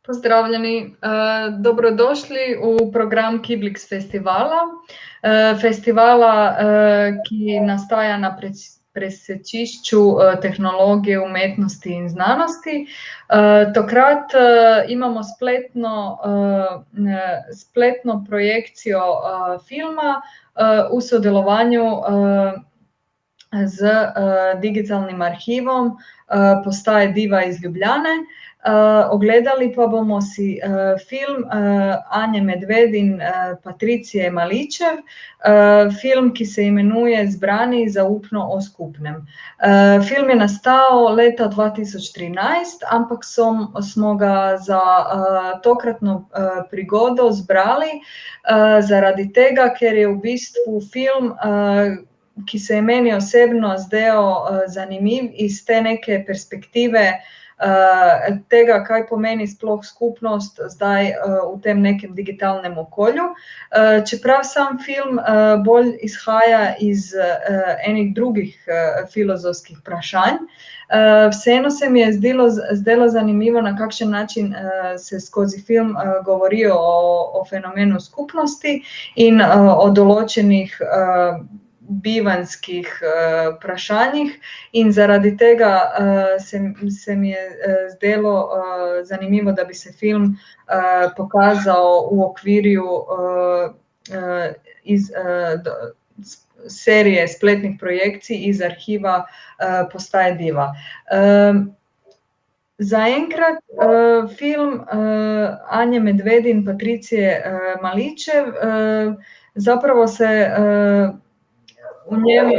Pozdravljeni, dobrodošli v program Kiblix festivala. Festivala, ki nastaja na presečišču tehnologije, umetnosti in znanosti. Tokrat imamo spletno projekcijo filma v sodelovanju z digitalnim arhivom postaje Diva iz Ljubljane. Ogledali pa bomo si film Anje Medved in Patricije Maličev, film, ki se imenuje Zbrani zaupno o skupnem. Film je nastal leta 2013, ampak smo ga za tokratno prigodo zbrali zaradi tega, ker je v bistvu film, ki se je meni osebno zdel zanimiv iz te neke perspektive tega, kaj pomeni sploh skupnost zdaj v tem nekem digitalnem okolju. Čeprav sam film bolj izhaja iz enih drugih filozofskih vprašanj, vseeno se mi je zdelo zanimivo, na kakšen način se skozi film govori o fenomenu skupnosti in o določenih bivanjskih vprašanjih, in zaradi tega se mi je zdelo zanimivo, da bi se film pokazal v okvirju iz serije spletnih projekcij iz arhiva postaje Diva. Zaenkrat film Anje Medved in Patricije Maličev zapravo se v njem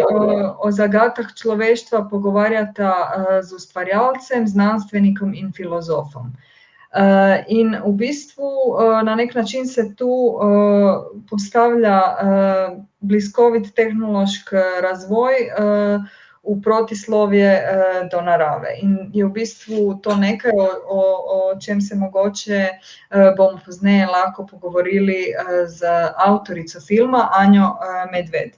o zagatah človeštva pogovarjata z ustvarjalcem, znanstvenikom in filozofom. In v bistvu na nek način se tu postavlja bliskovit tehnološki razvoj v protislovje do narave. In je v bistvu to nekaj, o čem se mogoče bomo pozneje lahko pogovorili z avtorico filma, Anjo Medved.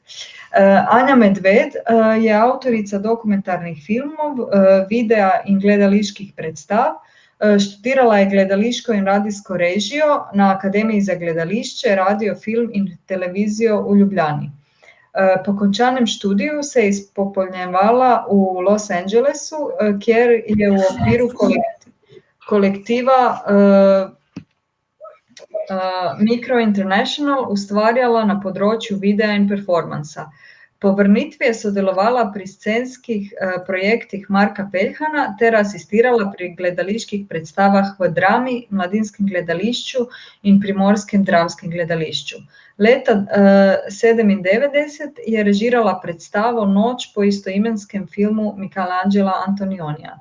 Anja Medved je avtorica dokumentarnih filmov, videa in gledaliških predstav. Študirala je gledališko in radijsko režijo na Akademiji za gledališče, radio, film in televizijo v Ljubljani. Po končanem študiju se je izpopolnjevala v Los Angelesu, kjer je v okviru kolektiva Micro International ustvarjala na področju videa in performansa. Po vrnitvi je sodelovala pri scenskih projektih Marka Peljhana ter asistirala pri gledaliških predstavah v Drami, Mladinskem gledališču in Primorskem dramskem gledališču. Leta 1997 je režirala predstavo Noč po istoimenskem filmu Michelangela Antonionija.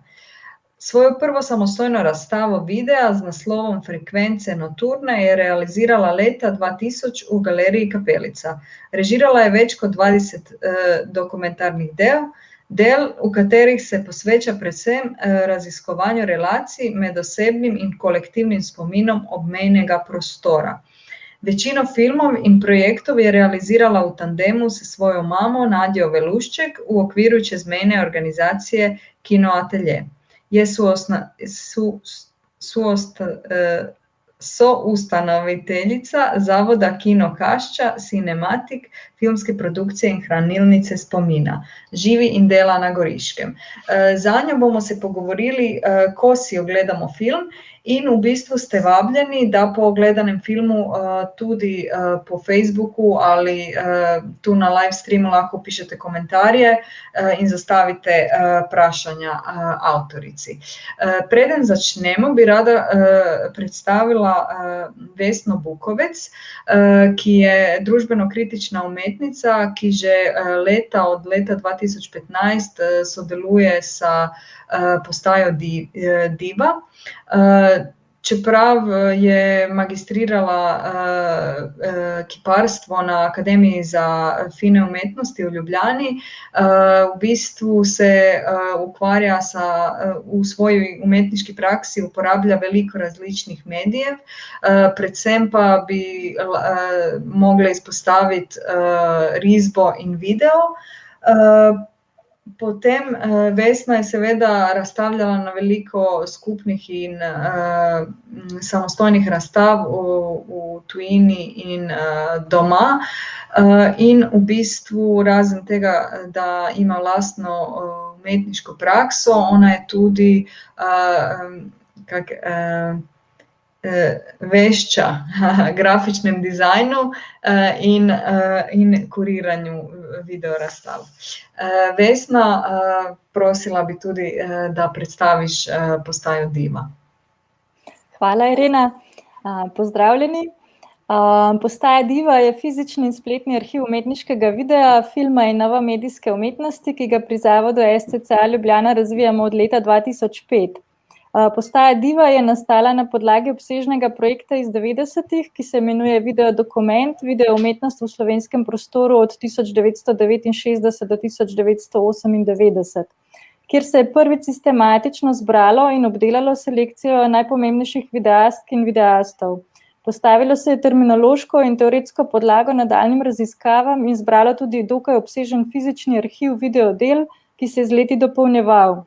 Svojo prvo samostojno razstavo videa z naslovom Frekvence noturne je realizirala leta 2000 v Galeriji Kapelica. Režirala je več kot 20 dokumentarnih del, v katerih se posveča predvsem raziskovanju relacij med osebnim in kolektivnim spominom obmejnega prostora. Večino filmov in projektov je realizirala v tandemu s svojo mamo Nadjo Velušček v okviru čezmejne organizacije Kino Atelje. Je soustanoviteljica zavoda Kino Kašča, Cinematic, filmske produkcije in hranilnice spomina. Živi in dela na Goriškem. Zanjo bomo se pogovorili, ko si ogledamo film, in v bistvu ste vabljeni, da po ogledanem filmu tudi po Facebooku ali tu na live streamu lahko pišete komentarje in zastavite vprašanja avtorici. Preden začnemo, bi rada predstavila Vesno Bukovec, ki je družbeno-kritična umetnica, ki že od leta 2015 sodeluje s postajo Diva. Čeprav je magistrirala kiparstvo na Akademiji za fine umetnosti v Ljubljani, v bistvu se ukvarja v svoji umetniški praksi, uporablja veliko različnih medijev, predvsem pa bi mogla izpostaviti risbo in video. Potem Vesna je seveda razstavljala na veliko skupnih in samostojnih razstav v tujini in doma. In v bistvu razen tega, da ima lastno umetniško prakso, ona je tudi vešča grafičnem dizajnu in kuriranju video razstav. Vesna, prosila bi tudi, da predstaviš postajo Diva. Hvala, Irena. Pozdravljeni. Postaja Diva je fizični in spletni arhiv umetniškega videa, filma in novomedijske umetnosti, ki ga pri Zavodu SCCA Ljubljana razvijamo od leta 2005. Postaja Diva je nastala na podlagi obsežnega projekta iz 90-ih, ki se imenuje Video dokument, video umetnost v slovenskem prostoru od 1969 do 1998, kjer se je prvič sistematično zbralo in obdelalo selekcijo najpomembnejših videastk in videastov. Postavilo se je terminološko in teoretsko podlago nadaljnjim raziskavam in zbralo tudi dokaj obsežen fizični arhiv videodel, ki se je z leti dopolnjeval.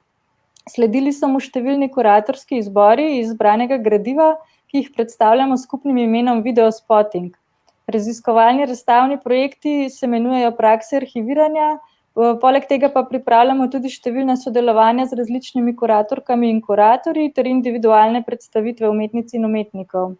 Sledili so mu številni kuratorski izbori izbranega gradiva, ki jih predstavljamo s skupnim imenom Videospotting. Raziskovalni razstavni projekti se imenujejo prakse arhiviranja, poleg tega pa pripravljamo tudi številna sodelovanja z različnimi kuratorkami in kuratorji ter individualne predstavitve umetnic in umetnikov.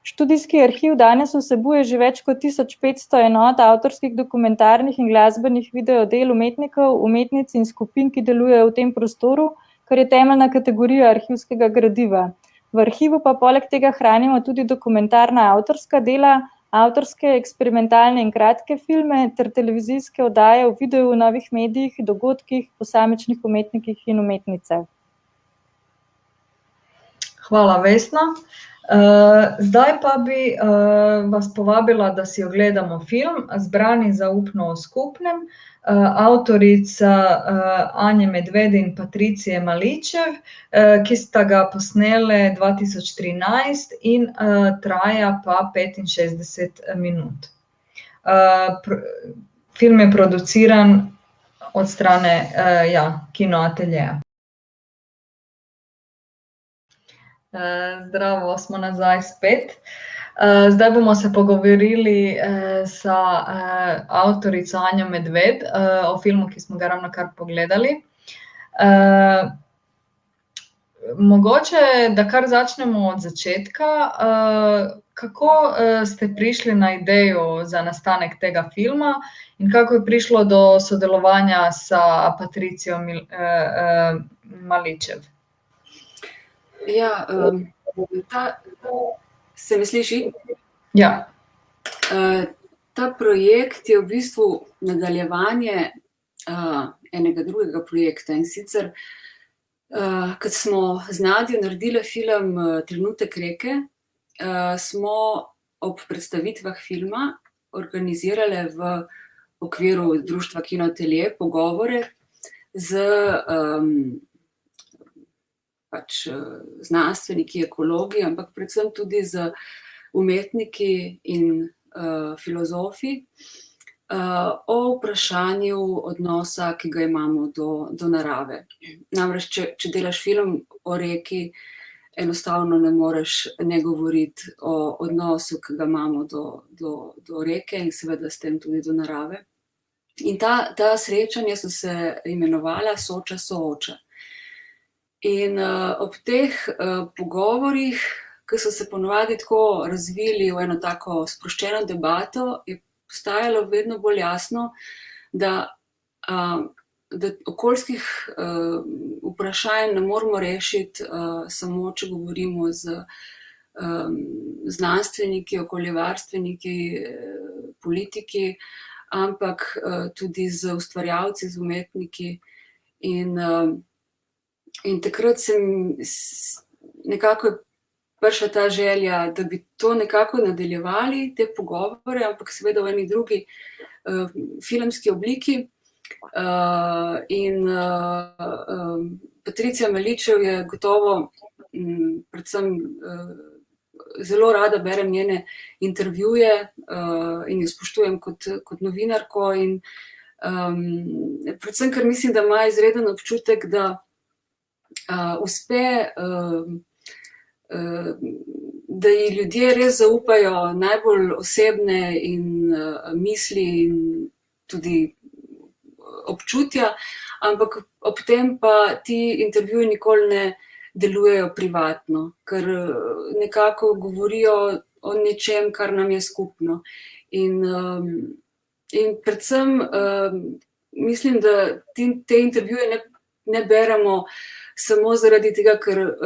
Študijski arhiv danes vsebuje že več kot 1500 enot avtorskih dokumentarnih in glasbenih videodel umetnikov, umetnic in skupin, ki delujejo v tem prostoru, kar je temeljna kategorija arhivskega gradiva. V arhivu pa poleg tega hranimo tudi dokumentarna avtorska dela, avtorske, eksperimentalne in kratke filme ter televizijske oddaje v videu, novih medijih, dogodkih, posamičnih umetnikih in umetnicah. Hvala, Vesna. Zdaj pa bi vas povabila, da si ogledamo film Zbrani zaupno o skupnem, avtorica Anje Medved in Patricije Maličev, ki sta ga posnele 2013 in traja pa 65 minut. Film je produciran od strane Kinoateljeja. Zdravo, smo nazaj spet. Zdaj bomo se pogovorili s avtorico Anjo Medved o filmu, ki smo ga ravnokar pogledali. Mogoče, da kar začnemo od začetka. Kako ste prišli na idejo za nastanek tega filma in kako je prišlo do sodelovanja s Patricijo Maličev? Ja, se me sliši? Ja. Ta projekt je v bistvu nadaljevanje enega drugega projekta, in sicer, kad smo z Nadjo naredile film Trenutek reke, smo ob predstavitvah filma organizirale v okviru društva Kinoatelje pogovore z znanstveniki, ekologi, ampak predvsem tudi z umetniki in filozofi o vprašanju odnosa, ki ga imamo do narave. Namreč, če delaš film o reki, enostavno ne moreš ne govoriti o odnosu, ki ga imamo do reke in seveda s tem tudi do narave. In ta srečanja so se imenovala Soča sooča. In ob teh pogovorih, ki so se ponavadi tako razvili v eno tako sproščeno debato, je postajalo vedno bolj jasno, da okoljskih vprašanj ne moremo rešiti samo, če govorimo z znanstveniki, okoljevarstveniki, politiki, ampak tudi z ustvarjalci, z umetniki. In takrat nekako prišla ta želja, da bi to nekako nadaljevali, te pogovore, ampak seveda v eni drugi filmski obliki. In Patricija Maličev je gotovo, predvsem zelo rada berem njene intervjuje in jo spoštujem kot novinarko in Predvsem, ker mislim, da ima izreden občutek, da uspe, da ji ljudje res zaupajo najbolj osebne in misli in tudi občutja, ampak ob tem pa ti intervjuji nikoli ne delujejo privatno, ker nekako govorijo o nečem, kar nam je skupno. In predvsem mislim, da te intervjuje ne beremo samo zaradi tega, ker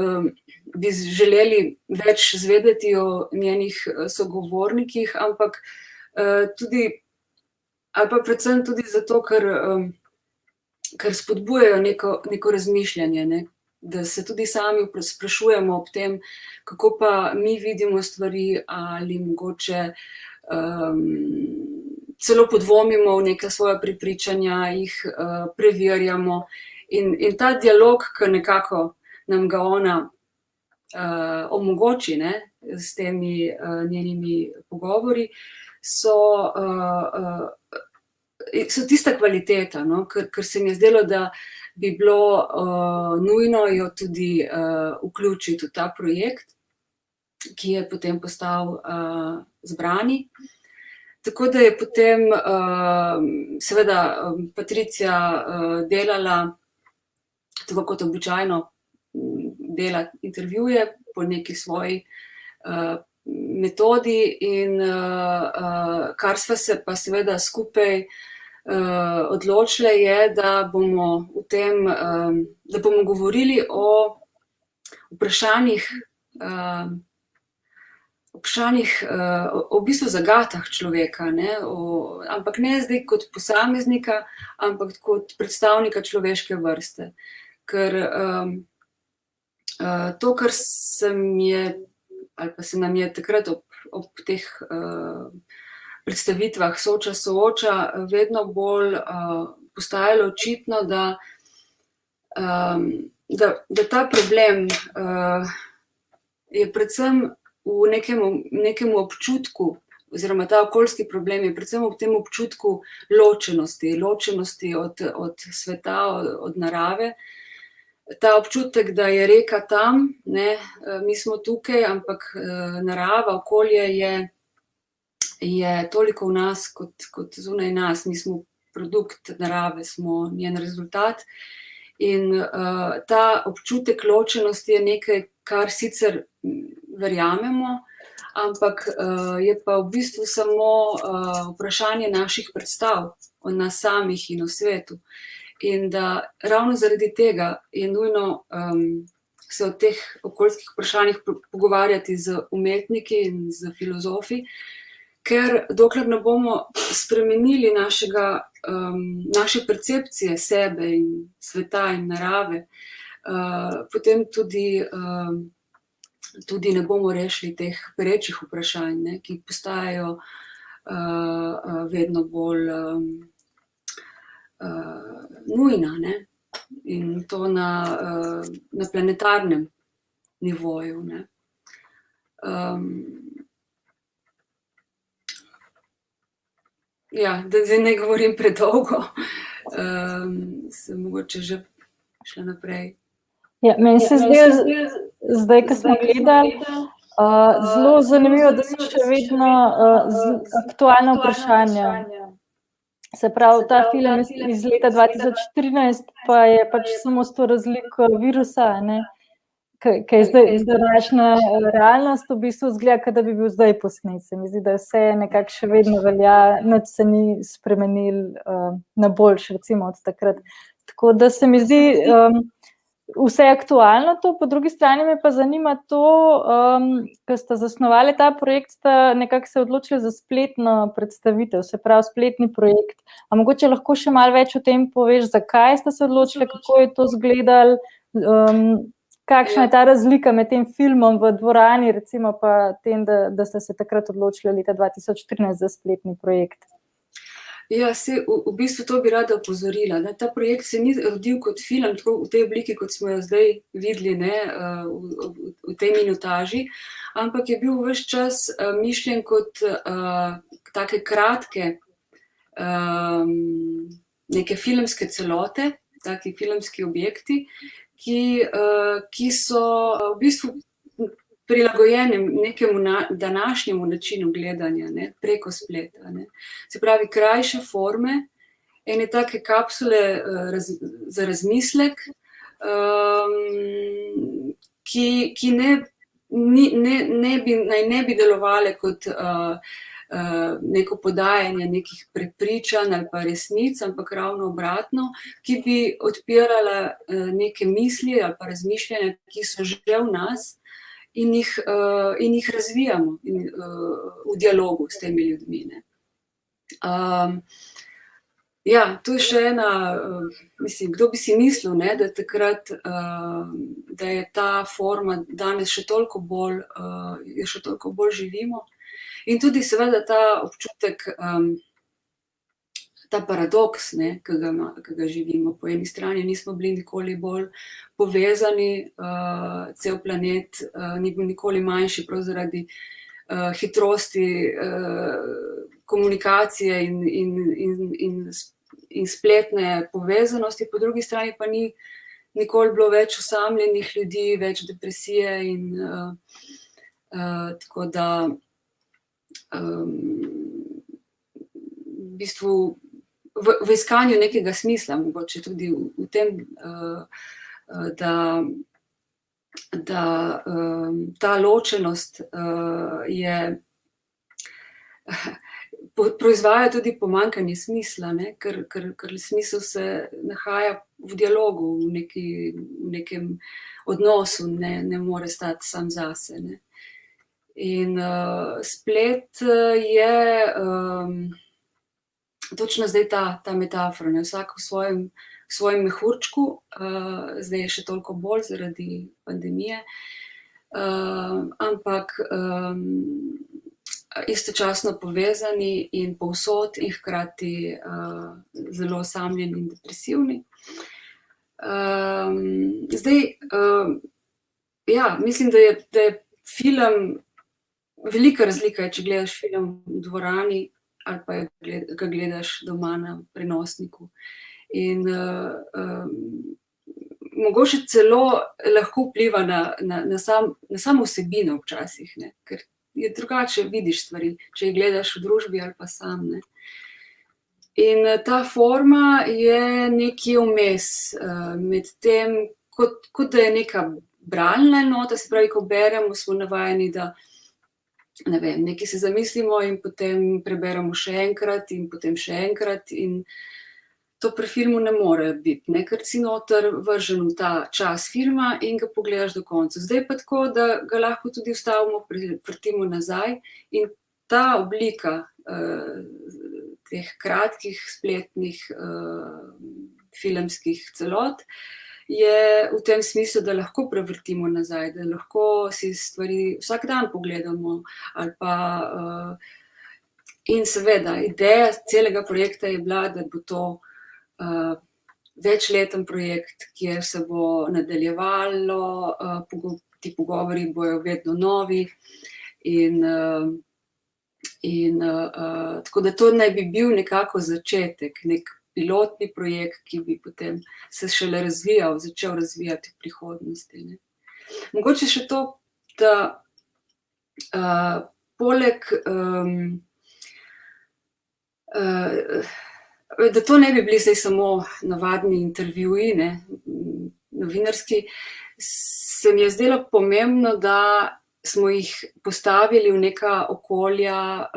bi želeli več zvedeti o njenih sogovornikih, ampak tudi, ali pa predvsem tudi zato, ker spodbujajo neko razmišljanje, ne? Da se tudi sami sprašujemo ob tem, kako pa mi vidimo stvari, ali mogoče celo podvomimo v neka svoja prepričanja, jih preverjamo. In ta dialog, ki nekako nam ga ona omogoči, ne, s temi njenimi pogovori, so tista kvaliteta, no, ker se mi je zdelo, da bi bilo nujno jo tudi vključiti v ta projekt, ki je potem postal Zbrani. Tako da je potem seveda Patricija delala tako kot običajno dela intervjuje po neki svoji metodi in kar sva se pa seveda skupaj odločile je, da bomo da bomo govorili o vprašanjih, v bistvu zagatah človeka, ne? Ampak ne zdaj kot posameznika, ampak kot predstavnika človeške vrste. Ker to, kar se nam je takrat ob teh predstavitvah sooča, vedno bolj postajalo očitno, da ta problem je predvsem v nekem občutku, oziroma ta okoljski problem je predvsem v tem občutku ločenosti od sveta, od narave. Ta občutek, da je reka tam, ne, mi smo tukaj, ampak narava, okolje je toliko v nas kot zunaj nas. Mi smo produkt narave, smo njen rezultat. In ta občutek ločenosti je nekaj, kar sicer verjamemo, ampak je pa v bistvu samo vprašanje naših predstav o nas samih in o svetu. In da ravno zaradi tega je nujno se o teh okoljskih vprašanjih pogovarjati z umetniki in z filozofi, ker dokler ne bomo spremenili naše percepcije sebe in sveta in narave, potem tudi ne bomo rešili teh perečih vprašanj, ne, ki postajajo vedno bolj nujna, ne, in to na planetarnem nivoju, ne. Ja, da zdaj ne govorim predolgo, sem mogoče že šla naprej. Ja, meni se zdi, zdaj, ko smo gledali, zelo zanimivo, da so še vedno aktualna vprašanja. Se pravi, ta film iz leta 2013 pa je pač samo s to razliko virusa, ne? Kaj je zdaj današnja realnost, v bistvu izgleda, da bi bil zdaj posnet. Se mi zdi, da vse nekako še vedno velja, nič se ni spremenil na boljše, recimo od takrat. Tako da se mi zdi vse aktualno to, po drugi strani me pa zanima to, ko ste zasnovali ta projekt, ste nekako se odločili za spletno predstavitev, se pravi spletni projekt. A mogoče lahko še malo več o tem poveš, zakaj ste se odločili, kako je to izgledalo, kakšna je ta razlika med tem filmom v dvorani, recimo pa tem, da ste se takrat odločili leta 2013 za spletni projekt? Ja, v bistvu to bi rada opozorila. Ne? Ta projekt se ni rodil kot film, tako v tej obliki, kot smo jo zdaj videli, ne, v tej minutaži, ampak je bil ves čas mišljen kot take kratke neke filmske celote, taki filmski objekti, ki so v bistvu prilagojeni nekemu današnjemu načinu gledanja, ne, preko spleta. Ne. Se pravi, krajše forme, ene take kapsule za razmislek, ki ne bi delovale kot neko podajanje nekih prepričanj ali pa resnic, ampak ravno obratno, ki bi odpirala neke misli ali pa razmišljanja, ki so že v nas in jih razvijamo v dialogu s temi ljudmi. Ne. Ja, to je še ena, mislim, kdo bi si mislil, ne, da takrat, da je ta forma danes še toliko bolj, jo še toliko bolj živimo. In tudi seveda ta občutek, ta paradoks, ne, ki ga živimo. Po eni strani nismo bili nikoli bolj povezani, cel planet ni bil nikoli manjši, prav zaradi hitrosti komunikacije in spletne povezanosti, po drugi strani pa ni nikoli bilo več osamljenih ljudi, več depresije in tako da v bistvu v iskanju nekega smisla, mogoče tudi v tem, da ta ločenost je proizvaja tudi pomanjkanje smisla, ne, ker smisel se nahaja v dialogu, v nekem odnosu, ne more stati sam zase, ne. In splet je točno zdaj ta metafora, ne, vsak v svojem mehurčku, zdaj je še toliko bolj zaradi pandemije, ampak istočasno povezani in povsod in hkrati zelo osamljeni in depresivni. Zdaj, ja, mislim, da je film, velika razlika je, če gledaš film v dvorani ali pa ga gledaš doma na prenosniku. In mogoče celo lahko vpliva na samo vsebino včasih, ne, ker je drugače vidiš stvari, če jih gledaš v družbi ali pa sam, ne. In ta forma je nekje vmes med tem, kot da je neka bralna enota, se pravi, ko beremo, smo navajeni, da ne vem, nekaj se zamislimo in potem preberemo še enkrat in potem še enkrat in to pri filmu ne more biti, ne, ker si noter vržen v ta čas filma in ga pogledaš do konca. Zdaj pa tako, da ga lahko tudi ustavimo, vrtimo nazaj in ta oblika teh kratkih spletnih filmskih celot je v tem smislu, da lahko prevrtimo nazaj, da lahko si stvari vsak dan pogledamo ali pa in seveda ideja celega projekta je bila, da bo to večleten projekt, kjer se bo nadaljevalo, ti pogovori bojo vedno novi in tako da to naj bi bil nekako začetek, nek pilotni projekt, ki bi potem se šele začel razvijati v prihodnosti, ne. Mogoče še to, da poleg da to ne bi bili zdaj samo navadni intervjuji, ne, novinarski, se mi je zdelo pomembno, da smo jih postavili v neka okolja,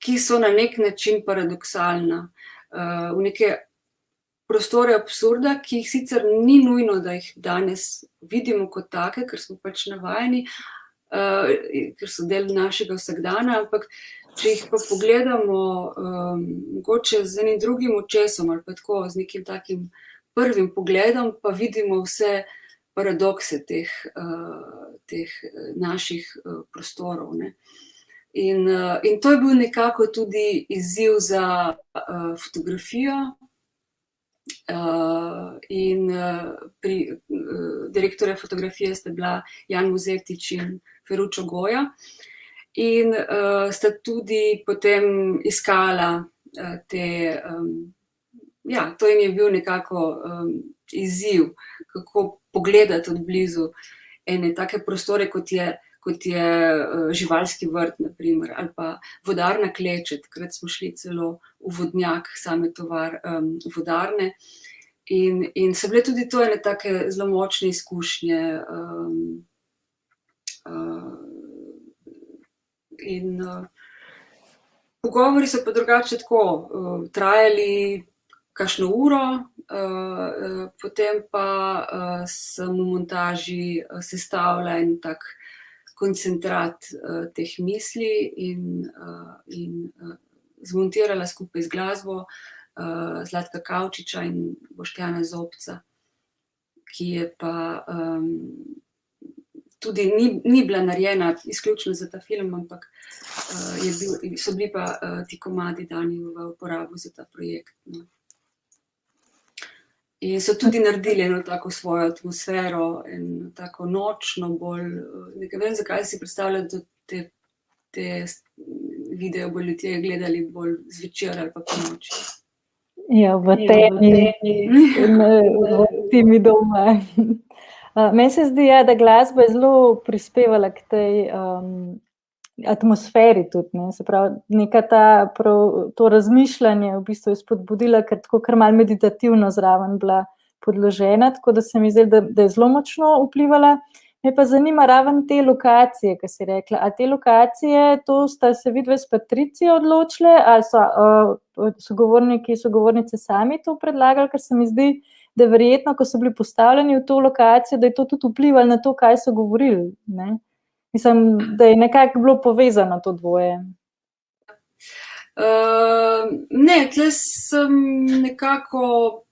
ki so na nek način paradoksalna, v neke prostore absurda, ki jih sicer ni nujno, da jih danes vidimo kot take, ker smo pač navajeni, ker so del našega vsakdana, ampak če jih pa pogledamo mogoče z enim drugim očesom ali pa tako, z nekim takim prvim pogledom, pa vidimo vse paradokse teh naših prostorov, ne. In to je bil nekako tudi izziv za fotografijo in direktorja fotografije sta bila Jan Mozetič in Ferruccio Goja in sta tudi potem iskala to jim je bil nekako izziv, kako pogledati od blizu ene take prostore, kot je živalski vrt, na primer, ali pa vodarna Kleče. Takrat smo šli celo v vodnjak same vodarne. In so bile tudi to ene take zelo močne izkušnje. Pogovori so pa drugače tako trajali kakšno uro, potem pa sem v montaži sestavila en tak koncentrat teh misli in zmontirala skupaj z glasbo Zlatka Kavčiča in Boštjana Zobca, ki je pa tudi ni bila narejena izključno za ta film, ampak so bili pa ti komadi dani v uporabo za ta projekt. In so tudi naredili eno tako svojo atmosfero, eno tako nočno bolj, ne vem, zakaj si predstavljati, da te videe bodo ljudje gledali bolj zvečer ali pa po noči. Ja, v temi in v temi doma. Meni se zdi, da glasba je zelo prispevala k tej atmosferi tudi, ne. Se pravi, neka to razmišljanje v bistvu je spodbudila, ker tako kar malo meditativno zraven bila podložena, tako da se mi zdi, da je zelo močno vplivala. Me pa zanima raven te lokacije, ki si rekla. A te lokacije, to sta se vidve s Patricijo odločile, ali so sogovorniki, sogovornice sami to predlagali, ker se mi zdi, da verjetno, ko so bili postavljeni v to lokacijo, da je to tudi vplivalo na to, kaj so govorili, ne? Mislim, da je nekako bilo povezano to dvoje. Ne, tle sem nekako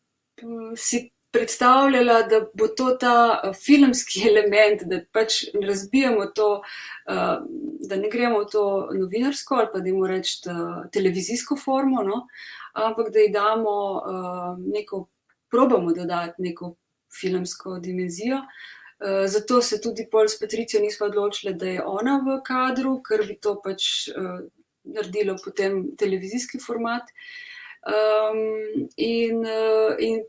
si predstavljala, da bo to ta filmski element, da pač razbijamo to, da ne gremo v to novinarsko ali pa dajmo reči televizijsko formo, no, ampak da ji damo probamo dodati neko filmsko dimenzijo. Zato se tudi pol s Patricijo nismo odločili, da je ona v kadru, ker bi to pač naredilo potem televizijski format. In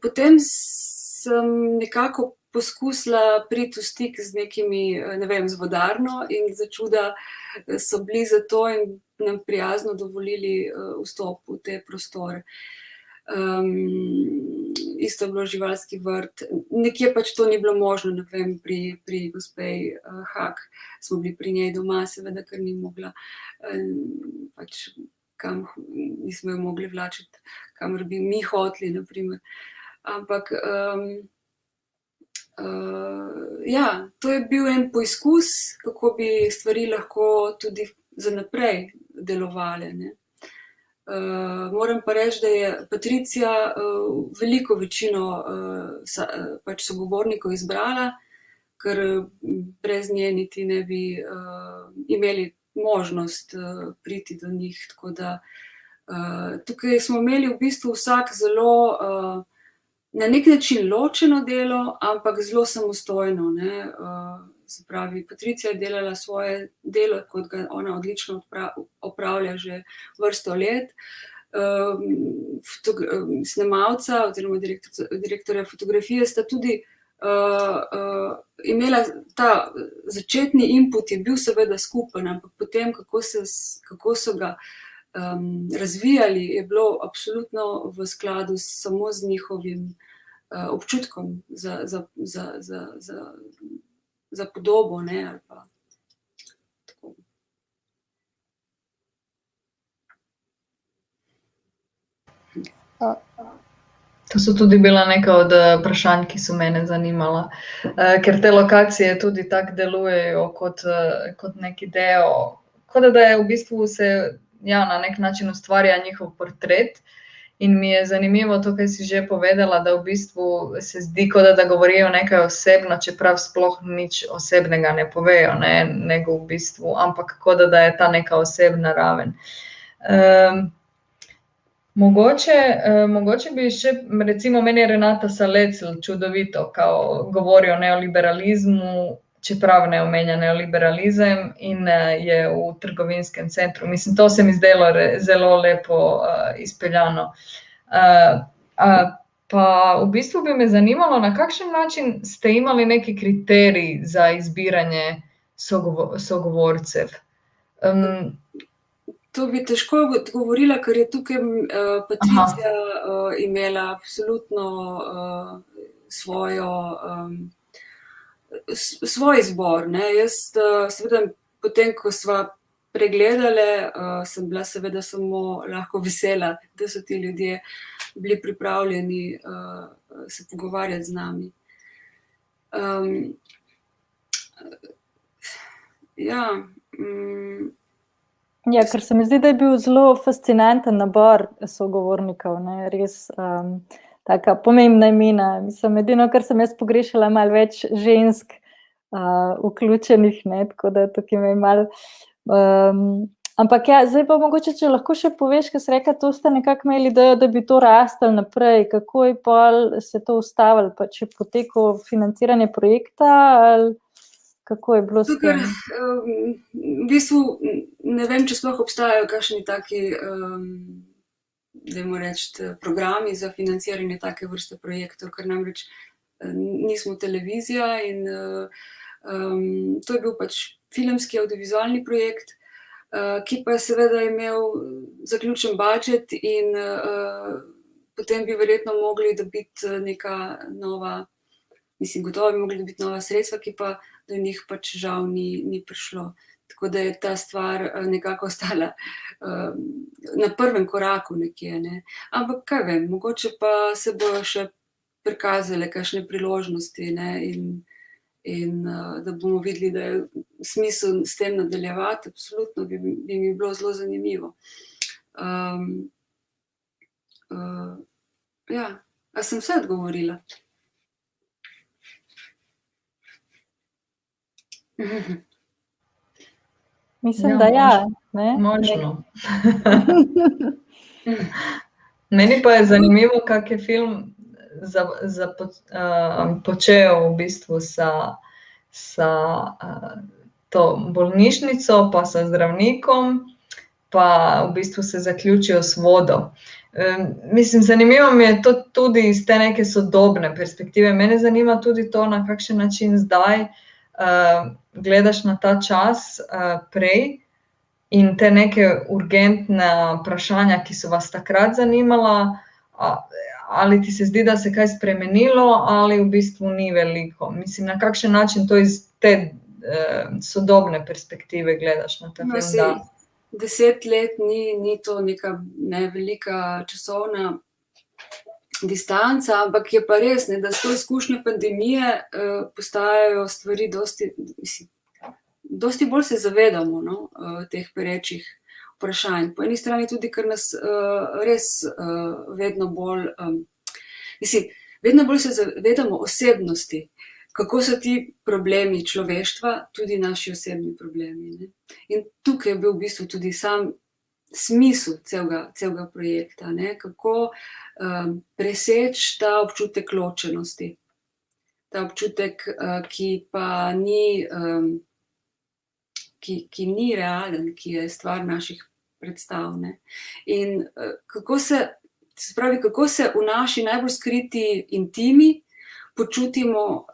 potem sem nekako poskusila priti v stik z nekimi, ne vem, z vodarno in začuda so bili za to in nam prijazno dovolili vstop v te prostore. Isto je bilo živalski vrt, nekje pač to ni bilo možno, ne vem, pri gospej Hak smo bili pri njej doma, seveda, ker ni mogla, pač kam nismo jo mogli vlačiti, kamor bi mi hoteli, na primer. Ampak ja, to je bil en poizkus, kako bi stvari lahko tudi za naprej delovale, ne. Moram pa reči, da je Patricija veliko večino pač sogovornikov izbrala, ker brez nje niti ne bi imeli možnost priti do njih, tako da tukaj smo imeli v bistvu vsak zelo na nek način ločeno delo, ampak zelo samostojno, ne. Se pravi, Patricija je delala svoje delo, kot ga ona odlično opravlja že vrsto let. Snemalca oziroma direktorja fotografije sta tudi imela ta začetni input je bil seveda skupen, ampak potem, kako so ga razvijali, je bilo absolutno v skladu samo z njihovim občutkom za podobo, ne, ali pa tako. To so tudi bila neka od vprašanj, ki so mene zanimala, ker te lokacije tudi tako delujejo kot neki del, kot da je v bistvu se na nek način ustvarja njihov portret. In mi je zanimivo to, kaj si že povedala, da v bistvu se zdi, kot da govorijo nekaj osebno, čeprav sploh nič osebnega ne povejo, ne, nego v bistvu, ampak kot da je ta neka osebna raven. Mogoče bi še, recimo meni je Renata Salecl čudovito, kao govori o neoliberalizmu, čeprav ne omenja neoliberalizem in je v trgovinskem centru. Mislim, to se mi zdelo zelo lepo izpeljano. Pa v bistvu bi me zanimalo, na kakšen način ste imali neki kriterij za izbiranje sogovorcev? To bi težko odgovorila, ker je tukaj Patricija imela absolutno svoj izbor. Jaz seveda, potem, ko sva pregledale, sem bila seveda samo lahko vesela, da so ti ljudje bili pripravljeni se pogovarjati z nami. Ja, ker se mi zdi, da je bil zelo fascinanten nabor sogovornikov, res taka pomembna imena. Mislim, edino, kar sem jaz pogrešala, malo več žensk vključenih, tako da tukaj me je malo... Ampak ja, zdaj pa mogoče, če lahko še poveš, ker si rekla, to ste nekako imeli, da bi to rastli naprej, kako je pol se to ustavilo, pa če poteko financiranje projekta, ali kako je bilo s tem? V bistvu ne vem, če sploh obstajajo kakšni taki, dajmo reči, programi za financiranje take vrste projektov, ker namreč nismo televizija in to je bil pač filmski audiovizualni projekt, ki pa je seveda imel zaključen budžet in potem bi verjetno mogli dobiti neka nova, gotovo bi mogli dobiti nova sredstva, ki pa do njih pač žal ni prišlo. Tako da je ta stvar nekako ostala na prvem koraku nekje. Ampak kaj vem, mogoče pa se bojo še prikazale kakšne priložnosti in da bomo videli, da je smisel s tem nadaljevati, absolutno bi mi bilo zelo zanimivo. Ja, a sem vse odgovorila? Mislim, da ja. Močno. Meni pa je zanimivo, kak je film počel v bistvu sa to bolnišnico, pa sa zdravnikom, pa v bistvu se zaključijo s vodo. Mislim, zanimivo mi je to tudi iz te neke sodobne perspektive. Mene zanima tudi to, na kakšen način zdaj gledaš na ta čas prej in te neke urgentne vprašanja, ki so vas takrat zanimala, ali ti se zdi, da se kaj spremenilo, ali v bistvu ni veliko. Mislim, na kakšen način to iz te sodobne perspektive gledaš na ta film? 10 let ni to neka velika časovna distanca, ampak je pa res, da s to izkušnjo pandemije postajajo stvari dosti bolj se zavedamo teh perečih vprašanj. Po eni strani tudi, ker nas res vedno bolj se zavedamo osebnosti, kako so ti problemi človeštva tudi naši osebni problemi. In tukaj je bil v bistvu tudi sam smisel celega projekta, kako preseči ta občutek ločenosti, ta občutek, ki pa ki ni realen, ki je stvar naših predstav. In kako se v naši najbolj skriti intimi počutimo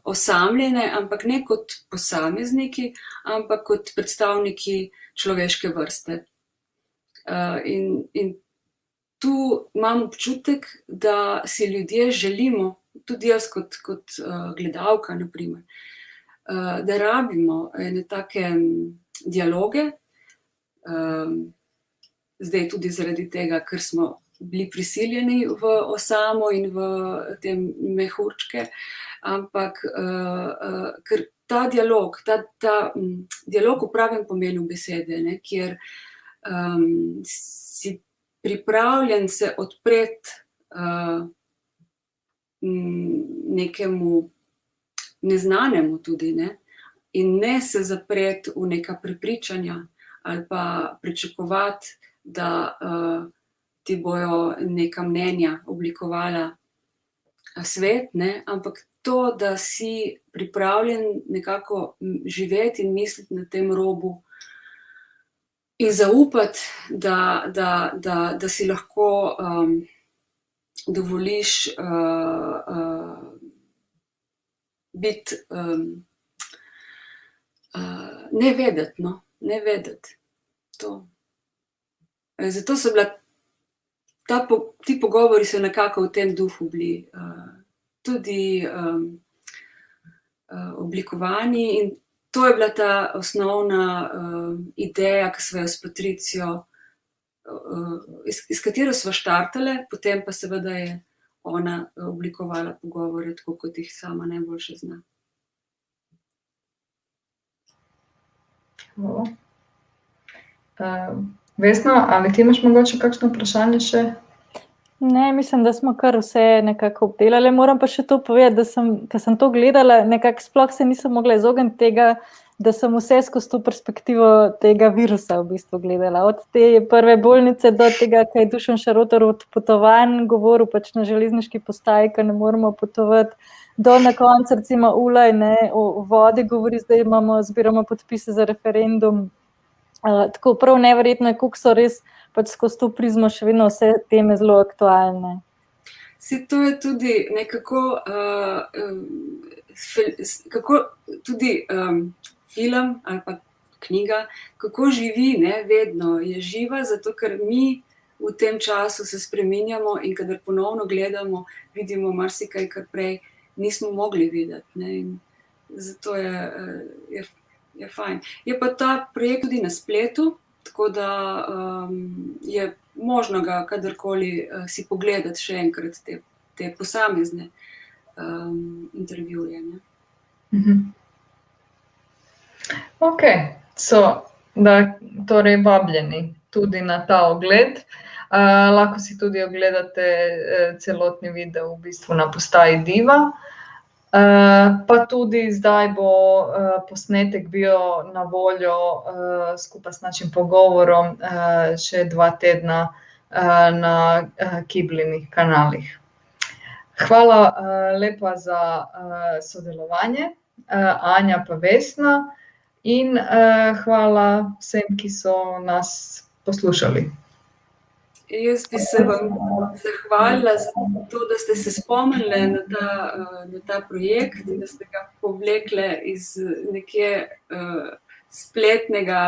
osamljene, ampak ne kot posamezniki, ampak kot predstavniki človeške vrste. In tu imam občutek, da si ljudje želimo, tudi jaz kot gledalka, na primer, da rabimo ene take dialoge, zdaj tudi zaradi tega, ker smo bili prisiljeni v osamo in v te mehurčke, ampak ker ta dialog v pravem pomenu besede, kjer si pripravljen se odpreti nekemu neznanemu tudi, in ne se zapreti v neka prepričanja ali pa pričakovati, da ti bojo neka mnenja oblikovala svet, ne, ampak to, da si pripravljen nekako živeti in misliti na tem robu in zaupati, da si lahko dovoliš biti ne vedeti, no, ne vedeti. To. Zato so bila ti pogovori so nekako v tem duhu bili tudi oblikovani in to je bila ta osnovna ideja, ki sva jo s Patricijo, iz katero sva štartale, potem pa seveda je ona oblikovala pogovore, tako kot jih sama najboljše zna. Hvala. Vesna, ali ti imaš mogoče kakšno vprašanje še? Ne, mislim, da smo kar vse nekako obdelali. Moram pa še to povedati, da ko sem to gledala, nekako sploh se nisem mogla izogniti tega, da sem vse skozi to perspektivo tega virusa v bistvu gledala. Od te prve bolnice do tega, kaj je Dušan Šarotar od potovanj govoril pač na železniški postaji, ko ne moremo potovati, do na koncu recimo Ulaj, ne, o vodi govori, zdaj zbiramo podpise za referendum. Tako prav neverjetno je, koliko so res pač skozi to prizmo še vedno vse teme zelo aktualne. To je tudi nekako kako tudi film ali pa knjiga, kako živi, ne, vedno je živa, zato ker mi v tem času se spreminjamo in kadar ponovno gledamo, vidimo marsikaj, kar prej nismo mogli videti, ne, in zato je fajn. Je pa ta projekt tudi na spletu, tako da je možno ga kadarkoli si pogledati še enkrat te posamezne intervjuje. Ok, torej vabljeni tudi na ta ogled. Lahko si tudi ogledate celotni video v bistvu na postaji Diva. Pa tudi zdaj bo posnetek bil na voljo skupaj s našim pogovorom še 2 tedna na Kiblinih kanalih. Hvala lepa za sodelovanje, Anja pa Vesna, in hvala vsem, ki so nas poslušali. Jaz bi se vam zahvalila za to, da ste se spomnili na ta projekt, da ste ga povlekli iz nekje spletnega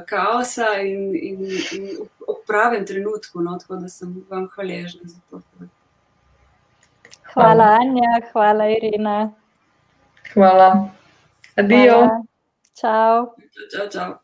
kaosa in v pravem trenutku, no, tako da sem vam hvaležna za to. Hvala Anja, hvala Irina. Hvala. Adijo. Čau. Čau.